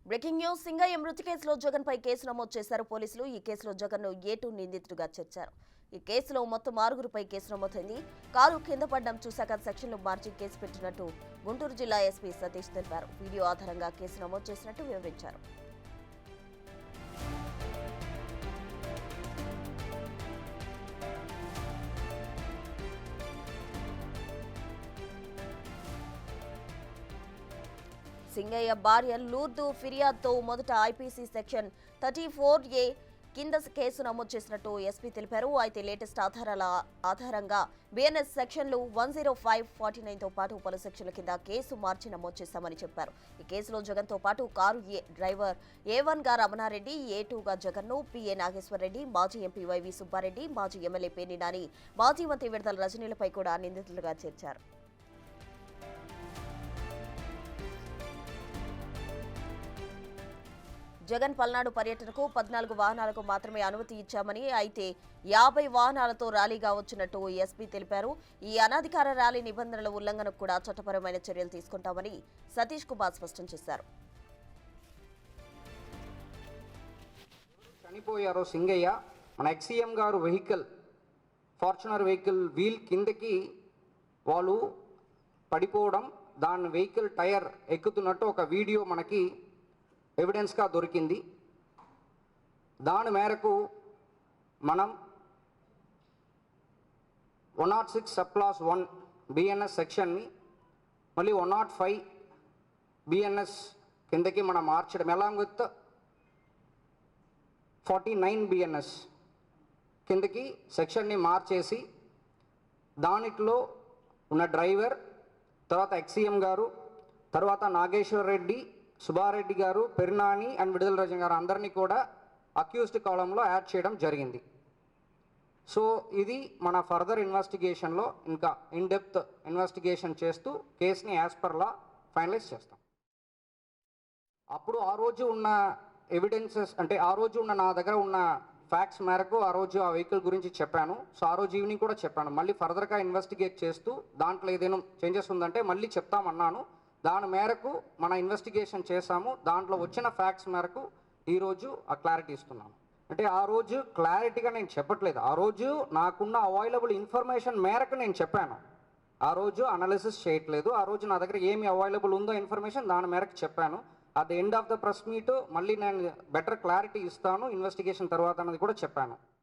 Breaking news Singayya మృతి కేసులో జగన్ పై case నమోదు చేశారు పోలీసులు. ఈ కేసులో జగన్ ను A2 నిందితుడిగా చేర్చారు. ఈ కేసులో మొత్తం 6గురిపై కేసు నమోదైంది. కారు కింద పడ్డం చూశాక సెక్షన్లు మార్చి కేసు పెట్టినట్టు గుంటూరు జిల్లా ఎస్పీ సతీష్ తెలిపారు. వీడియో ఆధారంగా కేసు నమోదు చేసినట్టు వివరించారు. సింగయ్య భార్య లూర్దు ఫిర్యాదుతో మొదట ఐపీసీ సెక్షన్ 34A కింద కేసు నమోదు చేసినట్టు ఎస్పీ తెలిపారు. అయితే లేటెస్ట్ ఆధారంగా బిఎన్ఎస్ సెక్షన్లు 105, 49తో పాటు పలు సెక్షన్ల కింద కేసు మార్చి నమోదు చేశామని చెప్పారు. ఈ కేసులో జగన్తో పాటు కారు డ్రైవర్ A1 గా రమణారెడ్డి, A2 గా జగన్ను, PA నాగేశ్వరరెడ్డి, మాజీ ఎంపీ వైవి సుబ్బారెడ్డి, మాజీ ఎమ్మెల్యే పేర్ని నాని, మాజీ మంత్రి విడతల రజనీలపై కూడా నిందితులుగా చేర్చారు. జగన్ పల్నాడు పర్యటనకు 14 వాహనాలకు మాత్రమే అనుమతి ఇచ్చామని, అయితే 50 వాహనాలతో ర్యాలీగా వచ్చినట్టు ఎస్పీ తెలిపారు. ఈ అనధికార ర్యాలీ నిబంధనల ఉల్లంఘనకు కూడా చట్టపరమైన చర్యలు తీసుకుంటామని సతీష్ కుమార్ స్పష్టం చేశారు. చనిపోయారో సింగయ్య మన ఎక్సీఎం గారు వెహికల్ ఫార్చునర్ వెహికల్ వీల్ కిందకి వాళ్ళు పడిపోవడం, దాని వెహికల్ టైర్ ఎక్కుతున్నట్టు ఒక వీడియో మనకి ఎవిడెన్స్గా దొరికింది. దాని మేరకు మనం 106 సబ్క్లాస్ 1 బిఎన్ఎస్ సెక్షన్ని మళ్ళీ 105 బిఎన్ఎస్ కిందకి మనం మార్చడం, అలాంగ్ విత్ 49 బిఎన్ఎస్ కిందకి సెక్షన్ని మార్చేసి దానిలో ఉన్న డ్రైవర్, తర్వాత ఎక్సీఎం గారు, తర్వాత నాగేశ్వర్ రెడ్డి, సుబ్బారెడ్డి గారు, పెర్నాని అండ్ విడుదల రజన్ గారు అందరినీ కూడా అక్యూజ్డ్ కాలంలో యాడ్ చేయడం జరిగింది. సో ఇది మన ఫర్దర్ ఇన్వెస్టిగేషన్లో ఇంకా ఇన్ డెప్త్ ఇన్వెస్టిగేషన్ చేస్తూ కేసుని యాజ్ పర్ లా ఫైనలైజ్ చేస్తాం. అప్పుడు ఆ రోజు ఉన్న ఎవిడెన్సెస్ అంటే ఆ రోజు ఉన్న నా దగ్గర ఉన్న ఫ్యాక్ట్స్ మేరకు ఆ రోజు ఆ వెహికల్ గురించి చెప్పాను. సో ఆ రోజు ఈవినింగ్ కూడా చెప్పాను. మళ్ళీ ఫర్దర్గా ఇన్వెస్టిగేట్ చేస్తూ దాంట్లో ఏదైనా చేంజెస్ ఉందంటే మళ్ళీ చెప్తామన్నాను. దాని మేరకు మన ఇన్వెస్టిగేషన్ చేశాము. దాంట్లో వచ్చిన ఫ్యాక్ట్స్ మేరకు ఈరోజు ఆ క్లారిటీ ఇస్తున్నాను. అంటే ఆ రోజు క్లారిటీగా నేను చెప్పట్లేదు, ఆ రోజు నాకున్న అవైలబుల్ ఇన్ఫర్మేషన్ మేరకు నేను చెప్పాను. ఆ రోజు అనాలిసిస్ చేయట్లేదు. ఆ రోజు నా దగ్గర ఏమి అవైలబుల్ ఉందో ఇన్ఫర్మేషన్ దాని మేరకు చెప్పాను. At the end of the press meet మళ్ళీ నేను బెటర్ క్లారిటీ ఇస్తాను ఇన్వెస్టిగేషన్ తర్వాత అన్నది కూడా చెప్పాను.